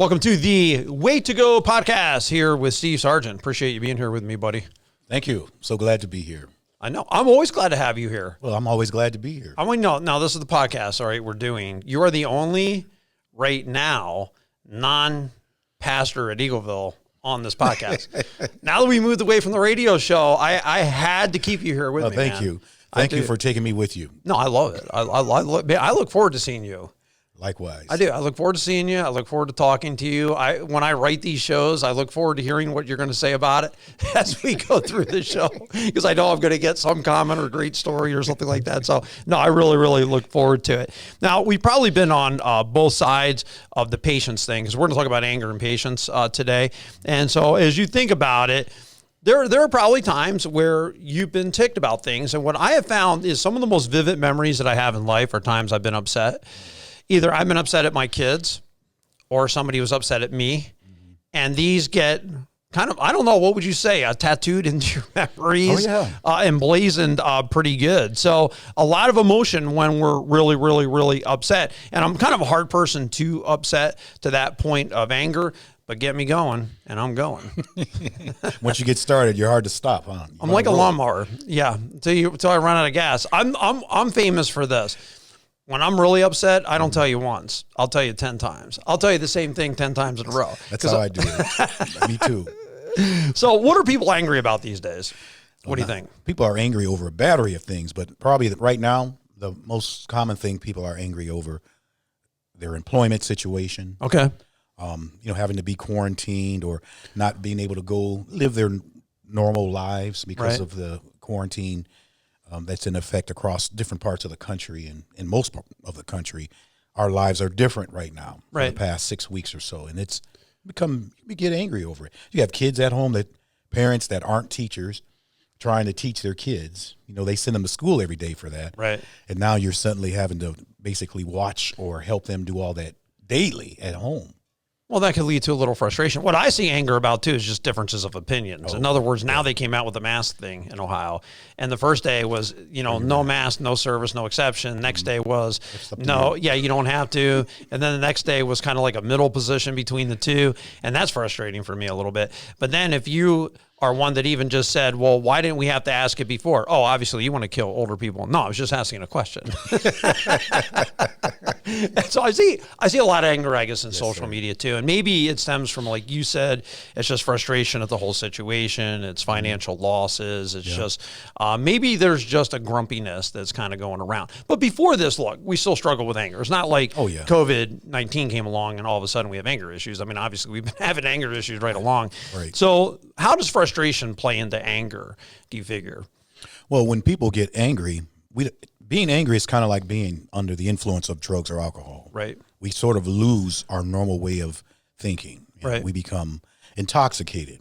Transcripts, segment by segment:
Welcome to the Way to Go podcast here with Steve Sargent. Appreciate you being here with me, buddy. Thank you. So glad to be here. I know. I'm always glad to have you here. Well, I'm always glad to be here. I mean, no, this is the podcast, all right, we're doing. You are the only, right now, non-pastor at Eagleville on this podcast. Now that we moved away from the radio show, I had to keep you here with me, Thank you. Thank you for taking me with you. No, I love it. I look forward to seeing you. Likewise. I do. I look forward to seeing you. I look forward to talking to you. When I write these shows, I look forward to hearing what you're going to say about it as we go through the show, because I know I'm going to get some comment or great story or something like that. So, no, I really, really look forward to it. Now, we've probably been on both sides of the patience thing, because we're going to talk about anger and patience today. And so as you think about it, there are probably times where you've been ticked about things. And what I have found is some of the most vivid memories that I have in life are times I've been upset. Either I've been upset at my kids or somebody was upset at me. And these get kind of, I don't know, what would you say, tattooed into your memories, emblazoned pretty good. So a lot of emotion when we're really, really, really upset. And I'm kind of a hard person to upset to that point of anger, but get me going and I'm going. Once you get started, you're hard to stop, huh? I'm like a lawnmower. Yeah. Until I run out of gas. I'm famous for this. When I'm really upset, I don't tell you once. I'll tell you 10 times. I'll tell you the same thing 10 times in a row. That's how I do it. Me too. So what are people angry about these days? What do you think? People are angry over a battery of things, but probably right now, the most common thing people are angry over, their employment situation. Okay. Having to be quarantined or not being able to go live their normal lives because of the quarantine. That's in effect across different parts of the country, and in most of the country, our lives are different right now for the past 6 weeks or so, and we get angry over it. You have kids at home, parents that aren't teachers trying to teach their kids. They send them to school every day for that, right? And now you're suddenly having to basically watch or help them do all that daily at home. Well, that could lead to a little frustration. What I see anger about, too, is just differences of opinions. In other words, now they came out with the mask thing in Ohio. And the first day was, no mask, no service, no exception. Next day was, no, you don't have to. And then the next day was kind of like a middle position between the two. And that's frustrating for me a little bit. But then if you are one that even just said, well, why didn't we have to ask it before? Oh, obviously you want to kill older people. No, I was just asking a question. And so I see a lot of anger, I guess, in social media too. And maybe it stems from, like you said, it's just frustration at the whole situation. It's financial losses. It's just, maybe there's just a grumpiness that's kind of going around. But before this, look, we still struggle with anger. It's not like COVID-19 came along and all of a sudden we have anger issues. I mean, obviously we've been having anger issues right along. Right. So how does frustration play into anger, do you figure? Well, when people get angry, being angry is kind of like being under the influence of drugs or alcohol. Right. We sort of lose our normal way of thinking. Right. We become intoxicated,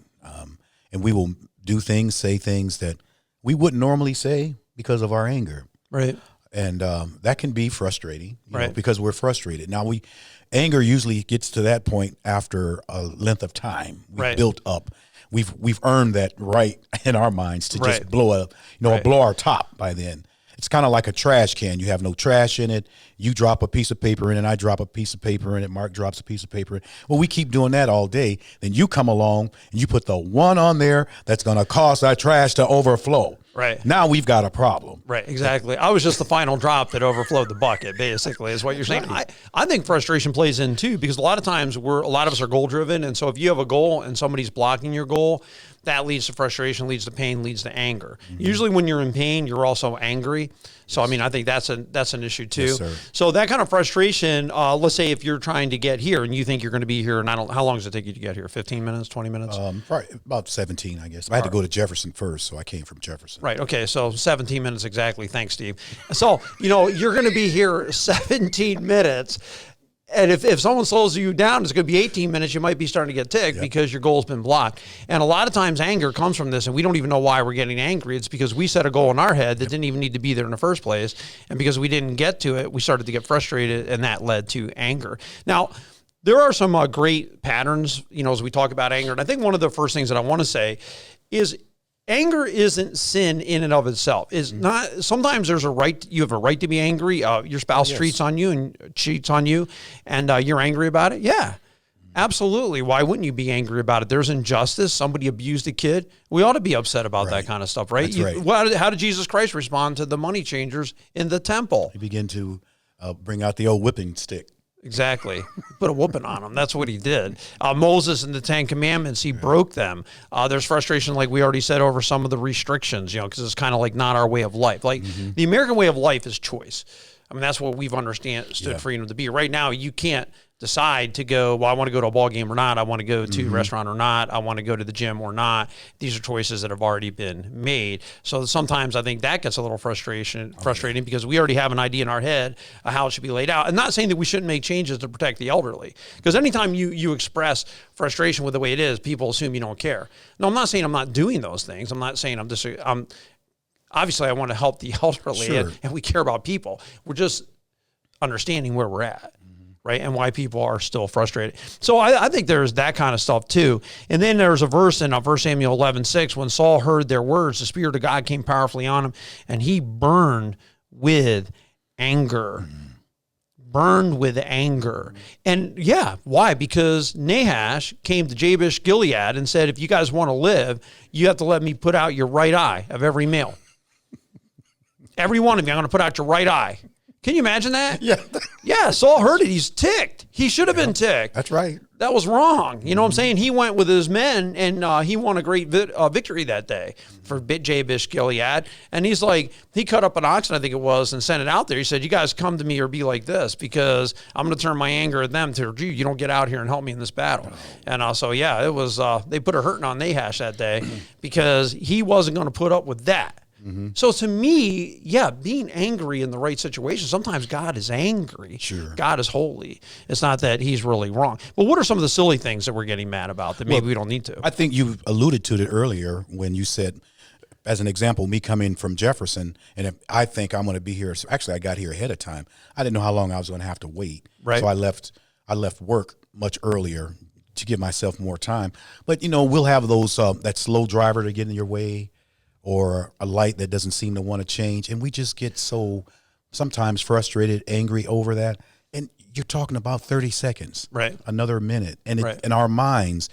and we will do things, say things that we wouldn't normally say because of our anger. Right. And that can be frustrating, you know, because we're frustrated. Now, anger usually gets to that point after a length of time. We've built up. We've earned that right in our minds to just blow up, blow our top by then. It's kind of like a trash can. You have no trash in it. You drop a piece of paper in it. I drop a piece of paper in it. Mark drops a piece of paper in it. Well, we keep doing that all day. Then you come along and you put the one on there that's going to cause that trash to overflow. Right. Now we've got a problem. Right, exactly. I was just the final drop that overflowed the bucket, basically, is what you're saying. Right. I think frustration plays in, too, because a lot of times a lot of us are goal-driven, and so if you have a goal and somebody's blocking your goal, that leads to frustration, leads to pain, leads to anger. Mm-hmm. Usually when you're in pain, you're also angry. So, I mean, I think that's an issue, too. Yes, sir. So that kind of frustration, let's say if you're trying to get here and you think you're going to be here, and how long does it take you to get here? 15 minutes, 20 minutes? Probably about 17, I guess. I had to go to Jefferson first, so I came from Jefferson. Right, okay, so 17 minutes exactly. Thanks, Steve. So, you're going to be here 17 minutes. And if someone slows you down, it's going to be 18 minutes, you might be starting to get ticked because your goal's been blocked. And a lot of times anger comes from this, and we don't even know why we're getting angry. It's because we set a goal in our head that didn't even need to be there in the first place. And because we didn't get to it, we started to get frustrated, and that led to anger. Now, there are some great patterns, as we talk about anger. And I think one of the first things that I want to say is anger isn't sin in and of itself. It's not. Sometimes there's you have a right to be angry. Your spouse cheats on you and you're angry about it. Yeah, Absolutely. Why wouldn't you be angry about it? There's injustice. Somebody abused a kid. We ought to be upset about that kind of stuff, right? That's right. How did Jesus Christ respond to the money changers in the temple? He began to bring out the old whipping stick. Exactly. Put a whooping on him. That's what he did. Moses and the 10 Commandments, he broke them. There's frustration, like we already said, over some of the restrictions, because it's kind of like not our way of life. Like the American way of life is choice. I mean, that's what we've understood freedom to be. Right now, you can't decide to go, well, I want to go to a ball game or not. I want to go to a restaurant or not. I want to go to the gym or not. These are choices that have already been made. So sometimes I think that gets a little frustrating because we already have an idea in our head of how it should be laid out. And not saying that we shouldn't make changes to protect the elderly, because anytime you express frustration with the way it is, people assume you don't care. No, I'm not saying I'm not doing those things. I'm not saying I'm obviously I want to help the elderly and we care about people. We're just understanding where we're at. Right, and why people are still frustrated. So I think there's that kind of stuff too. And then there's a verse in 1 Samuel 11:6, when Saul heard their words, the Spirit of God came powerfully on him, and he burned with anger. Burned with anger. And why? Because Nahash came to Jabesh Gilead and said, if you guys want to live, you have to let me put out your right eye of every male. Every one of you, I'm going to put out your right eye. Can you imagine that? Yeah. Yeah, Saul heard it. He's ticked. He should have been ticked. That's right. That was wrong. You know what I'm saying? He went with his men, and he won a great victory that day for Jabesh Gilead. And he's like, he cut up an oxen, I think it was, and sent it out there. He said, you guys come to me or be like this, because I'm going to turn my anger at them to you. You don't get out here and help me in this battle. And it was, they put a hurting on Nahash that day because he wasn't going to put up with that. So to me, being angry in the right situation, sometimes God is angry. Sure. God is holy. It's not that he's really wrong. But what are some of the silly things that we're getting mad about that maybe we don't need to? I think you alluded to it earlier when you said, as an example, me coming from Jefferson, and if I think I'm going to be here. So actually, I got here ahead of time. I didn't know how long I was going to have to wait. Right. So I left work much earlier to give myself more time. But, we'll have those, that slow driver to get in your way, or a light that doesn't seem to want to change. And we just get so sometimes frustrated, angry over that. And you're talking about 30 seconds, right? Another minute. And in our minds,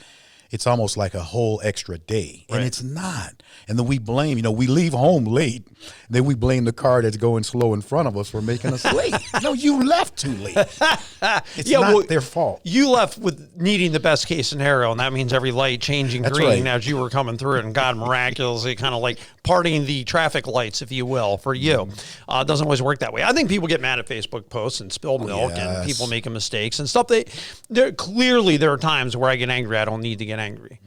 it's almost like a whole extra day. And it's not. And then we blame, we leave home late. Then we blame the car that's going slow in front of us for making us late. No, you left too late. It's not their fault. You left with needing the best case scenario, and that means every light changing green as you were coming through it, and God miraculously kind of like parting the traffic lights, if you will, for you. It doesn't always work that way. I think people get mad at Facebook posts and spill milk and people making mistakes and stuff. Clearly there are times where I get angry. I don't need to get angry.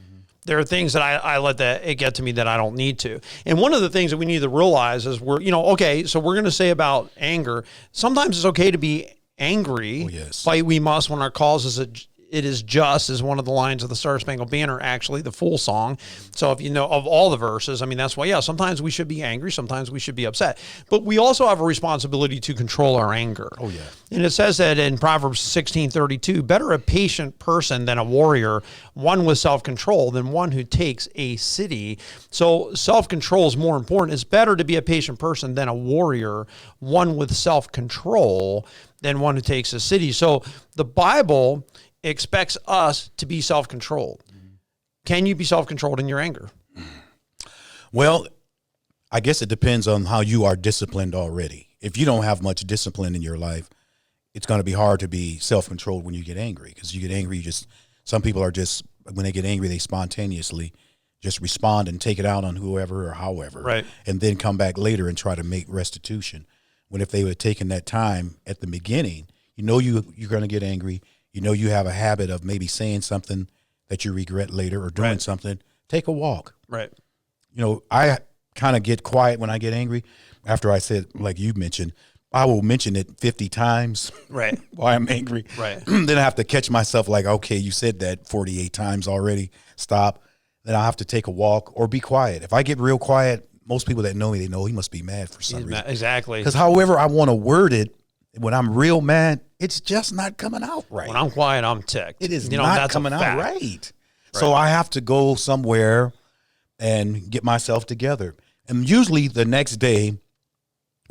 There are things that I let it get to me that I don't need to. And one of the things that we need to realize is so we're going to say about anger, sometimes it's okay to be angry. Fight we must when our cause it is just, is one of the lines of the Star Spangled Banner, actually, the full song. So if you know of all the verses, that's why, sometimes we should be angry, sometimes we should be upset. But we also have a responsibility to control our anger. Oh, yeah. And it says that in Proverbs 16:32, better a patient person than a warrior, one with self-control than one who takes a city. So self-control is more important. It's better to be a patient person than a warrior, one with self-control than one who takes a city. So the Bible expects us to be self-controlled. Can you be self-controlled in your anger? Well, I guess it depends on how you are disciplined already. If you don't have much discipline in your life, it's going to be hard to be self-controlled when you get angry, because you get angry, some people are just, when they get angry, they spontaneously just respond and take it out on whoever or however, right? And then come back later and try to make restitution. When if they would have taken that time at the beginning, you're going to get angry. You have a habit of maybe saying something that you regret later or doing something. Take a walk. Right. I kind of get quiet when I get angry. After I said, like you mentioned, I will mention it 50 times. Right. While I'm angry. Right. Then I have to catch myself like, okay, you said that 48 times already. Stop. Then I have to take a walk or be quiet. If I get real quiet, most people that know me, they know he must be mad for some reason. Exactly. Because however I want to word it, when I'm real mad, it's just not coming out right. When I'm quiet, I'm ticked. It is not coming out right. So I have to go somewhere and get myself together. And usually the next day,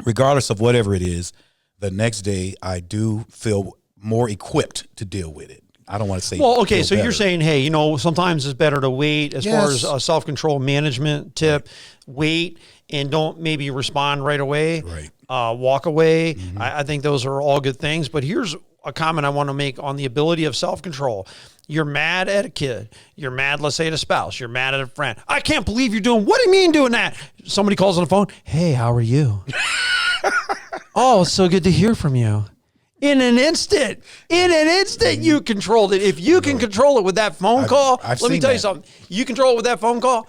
regardless of whatever it is, the next day I do feel more equipped to deal with it. I don't want to say. Well, okay, feel so better. you're saying, hey, you know, sometimes it's better to wait as far as a self-control management tip. Wait and don't maybe respond right away. Right. Walk away. I think those are all good things. But here's a comment I want to make on the ability of self-control. You're mad at a kid. You're mad, let's say, at a spouse. You're mad at a friend. I can't believe you're doing, what do you mean doing that? Somebody calls on the phone. Hey, how are you? Oh, it's so good to hear from you. In an instant, you controlled it. If you can control it with that phone call, let me tell you something. You control it with that phone call,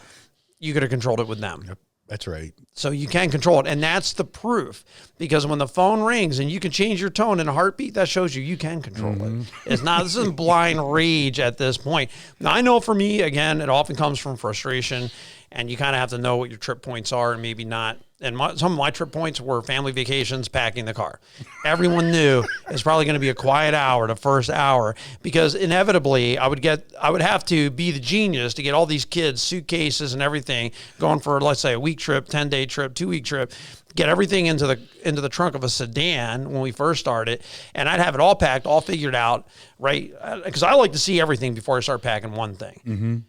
you could have controlled it with them. Yep, that's right. So you can control it. And that's the proof. Because when the phone rings and you can change your tone in a heartbeat, that shows you can control it. It's not, this isn't blind rage at this point. Now, I know for me, again, it often comes from frustration. And you kind of have to know what your trip points are and maybe not. And some of my trip points were family vacations, packing the car. Everyone knew it's probably going to be a quiet hour, the first hour, because inevitably I would have to be the genius to get all these kids, suitcases and everything going for, let's say, a week trip, 10-day trip, 2-week trip, get everything into the trunk of a sedan when we first started. And I'd have it all packed, all figured out, right? Because I like to see everything before I start packing one thing.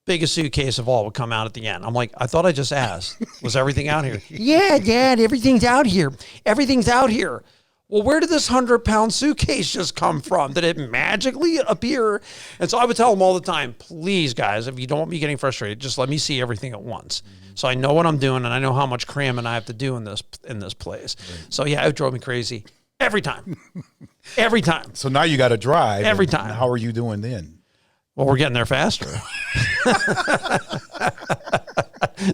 Biggest suitcase of all would come out at the end. I'm like, I thought I just asked. Was everything out here? Yeah, Dad, everything's out here. Everything's out here. Well, where did this 100-pound suitcase just come from? Did it magically appear? And so I would tell them all the time, please, guys, if you don't want me getting frustrated, just let me see everything at once. So I know what I'm doing and I know how much cramming I have to do in this place. Right. So yeah, it drove me crazy every time. Every time. So now you got to drive. Every time. How are you doing then? Well, we're getting there faster.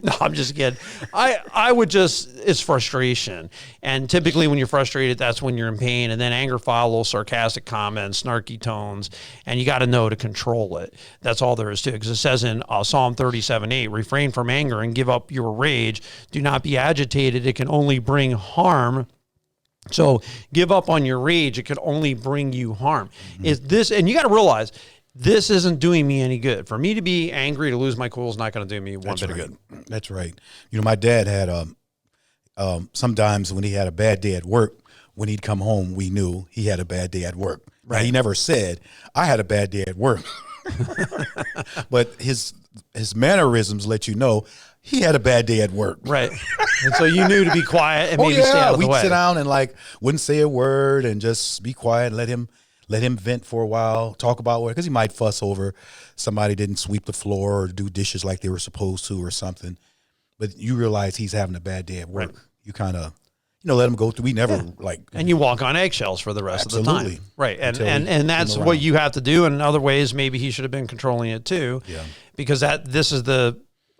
No, I'm just kidding. It's frustration. And typically when you're frustrated, that's when you're in pain. And then anger follows, sarcastic comments, snarky tones. And you got to know to control it. That's all there is to it. Because it says in Psalm 37:8, refrain from anger and give up your rage. Do not be agitated. It can only bring harm. So give up on your rage. It could only bring you harm. And you got to realize, this isn't doing me any good. For me to be angry, to lose my cool is not going to do me one bit of good. That's right. You know, my dad had sometimes when he had a bad day at work, when he'd come home, we knew he had a bad day at work. Right. Now, he never said, I had a bad day at work. But his mannerisms let you know he had a bad day at work. Right. And so you knew to be quiet and maybe stay out of the way. We'd sit down and wouldn't say a word and just be quiet and let him vent for a while, talk about what, because he might fuss over somebody didn't sweep the floor or do dishes like they were supposed to or something. But you realize he's having a bad day at work. Right. You kind of, let him go through. We never and you walk on eggshells for the rest of the time. Right. And that's what you have to do. And in other ways, maybe he should have been controlling it too. Yeah. Because this is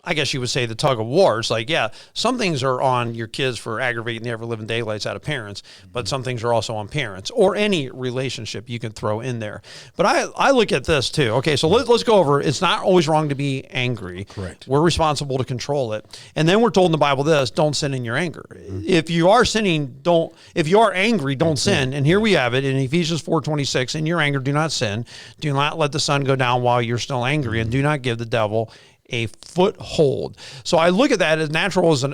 I guess you would say the tug of war. It's like, yeah, some things are on your kids for aggravating the ever-living daylights out of parents, but some things are also on parents or any relationship you can throw in there. But I look at this too. Okay, so let's go over. It's not always wrong to be angry. Correct. We're responsible to control it. And then we're told in the Bible this, don't sin in your anger. If you are sinning, if you are angry, don't sin. And here we have it in Ephesians 4:26, in your anger, do not sin. Do not let the sun go down while you're still angry, and do not give the devil a foothold. So I look at that as natural as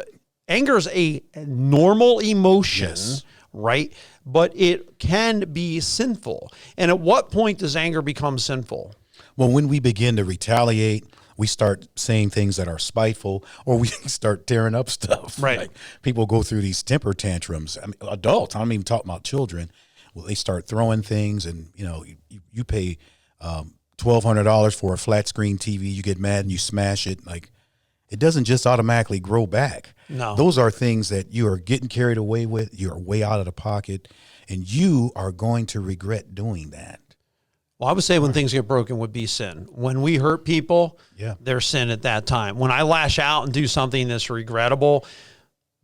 anger is a normal emotion, yes, right? But it can be sinful. And at what point does anger become sinful? Well, when we begin to retaliate, we start saying things that are spiteful, or we start tearing up stuff. Right. Like people go through these temper tantrums. I mean, adults, I'm even talking about children. Well, they start throwing things, and you pay $1,200 for a flat screen TV, you get mad and you smash it. Like, it doesn't just automatically grow back. No. Those are things that you are getting carried away with. You're way out of the pocket, and you are going to regret doing that. Well, I would say when things get broken would be sin. When we hurt people, there's sin at that time. When I lash out and do something that's regrettable,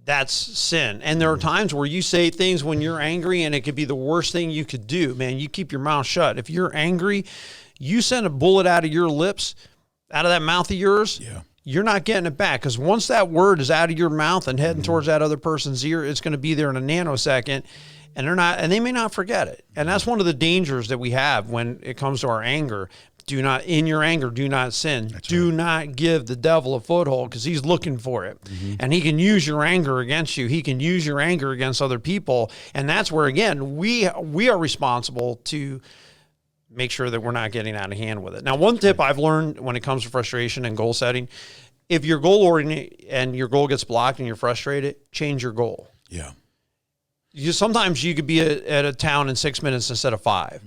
that's sin. And there are times where you say things when you're angry, and it could be the worst thing you could do. Man, you keep your mouth shut. If you're angry, you send a bullet out of your lips, out of that mouth of yours, you're not getting it back. Because once that word is out of your mouth and heading towards that other person's ear, it's going to be there in a nanosecond, and they may not forget it. And that's one of the dangers that we have when it comes to our anger. In your anger, do not sin. Do not give the devil a foothold, because he's looking for it. And he can use your anger against you. He can use your anger against other people. And that's where, again, we are responsible to make sure that we're not getting out of hand with it. Now, one tip I've learned when it comes to frustration and goal setting, if you're goal oriented and your goal gets blocked and you're frustrated, change your goal. Yeah. Sometimes you could be at a town in 6 minutes instead of 5.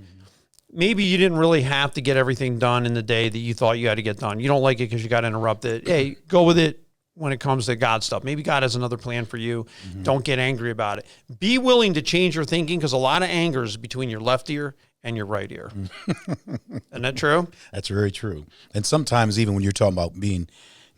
Maybe you didn't really have to get everything done in the day that you thought you had to get done. You don't like it because you got interrupted. Hey, go with it when it comes to God stuff. Maybe God has another plan for you. Don't get angry about it. Be willing to change your thinking, because a lot of anger is between your left ear and your right ear. Isn't that true? That's very true. And sometimes even when you're talking about being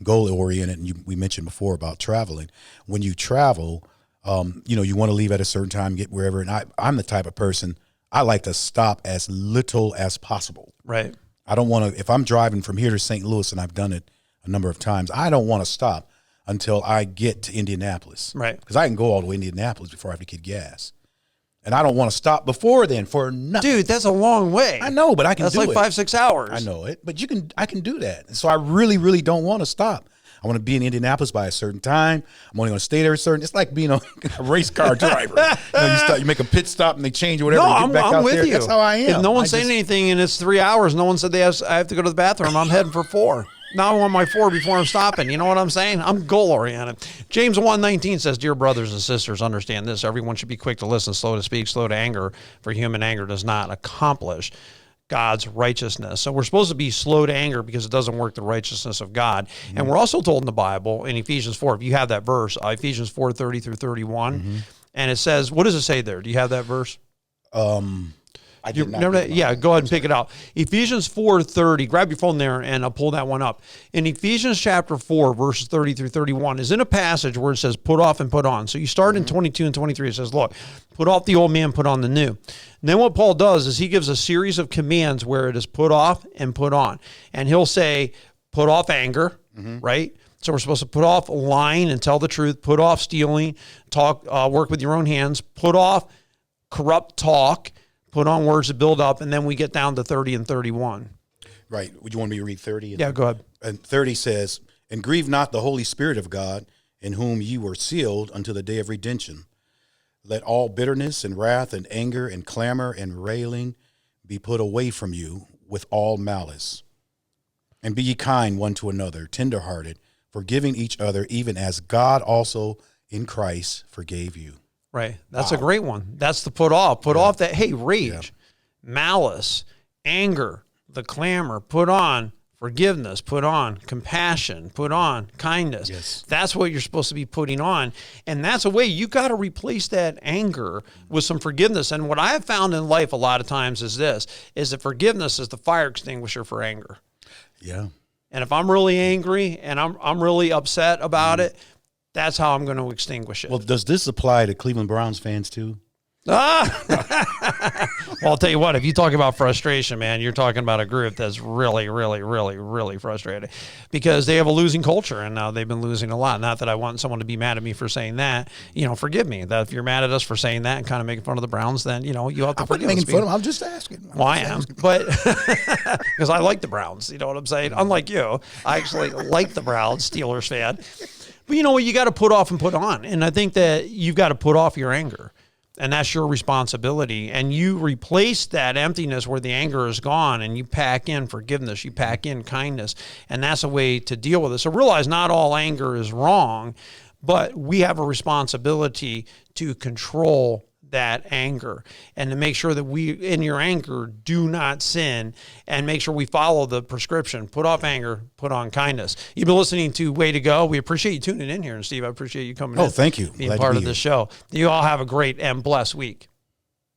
goal-oriented, and we mentioned before about traveling, when you travel, you want to leave at a certain time, get wherever. And I'm the type of person, I like to stop as little as possible. Right. I don't want to, if I'm driving from here to St. Louis, and I've done it a number of times, I don't want to stop until I get to Indianapolis. Right. Because I can go all the way to Indianapolis before I have to get gas. And I don't want to stop before then for nothing. Dude, that's a long way. I know, but I can do it. That's like 5-6 hours. I know it, but I can do that. And so I really, really don't want to stop. I want to be in Indianapolis by a certain time. I'm only going to stay there it's like being a race car driver. You make a pit stop and they change or whatever. No, and get back I'm out with there. you. That's how I am. If no one's saying anything and it's 3 hours, no one said I have to go to the bathroom, I'm heading for 4. Now I want my 4 before I'm stopping. You know what I'm saying? I'm goal-oriented. James 1:19 says, "Dear brothers and sisters, understand this. Everyone should be quick to listen, slow to speak, slow to anger, for human anger does not accomplish God's righteousness." So we're supposed to be slow to anger because it doesn't work the righteousness of God. And we're also told in the Bible, in Ephesians 4, if you have that verse, Ephesians 4:30 through 31, and it says, what does it say there? Do you have that verse? I did not. Yeah, go ahead and pick it out. Ephesians 4:30. Grab your phone there and I'll pull that one up. In Ephesians chapter 4, verses 30 through 31 is in a passage where it says put off and put on. So you start in 22 and 23. It says, look, put off the old man, put on the new. And then what Paul does is he gives a series of commands where it is put off and put on. And he'll say, put off anger, right? So we're supposed to put off lying and tell the truth, put off stealing, work with your own hands, put off corrupt talk, put on words that build up, and then we get down to 30 and 31. Right. Would you want me to read 30? Yeah, go ahead. And 30 says, "And grieve not the Holy Spirit of God, in whom ye were sealed unto the day of redemption. Let all bitterness and wrath and anger and clamor and railing be put away from you with all malice. And be ye kind one to another, tenderhearted, forgiving each other, even as God also in Christ forgave you." Right. That's a great one. That's the put off. Put off that, rage, malice, anger, the clamor, put on forgiveness, put on compassion, put on kindness. Yes. That's what you're supposed to be putting on. And that's a way you got to replace that anger with some forgiveness. And what I have found in life a lot of times is that forgiveness is the fire extinguisher for anger. Yeah. And if I'm really angry and I'm really upset about it, that's how I'm going to extinguish it. Well, does this apply to Cleveland Browns fans too? Well, I'll tell you what, if you talk about frustration, man, you're talking about a group that's really, really, really, really frustrated because they have a losing culture and now they've been losing a lot. Not that I want someone to be mad at me for saying that. Forgive me. That if you're mad at us for saying that and kind of making fun of the Browns, then, you have to forgive us. I'm making fun of them. I'm just asking. Well, I am, but because I like the Browns, you know what I'm saying? Unlike you, I actually like the Browns, Steelers fan. But you know what? You got to put off and put on. And I think that you've got to put off your anger. And that's your responsibility. And you replace that emptiness where the anger is gone and you pack in forgiveness, you pack in kindness. And that's a way to deal with it. So realize not all anger is wrong, but we have a responsibility to control that anger and to make sure that we, in your anger, do not sin and make sure we follow the prescription. Put off anger, put on kindness. You've been listening to Way to Go. We appreciate you tuning in here. And Steve, I appreciate you coming in. Oh, thank you. Being part of the show. You all have a great and blessed week.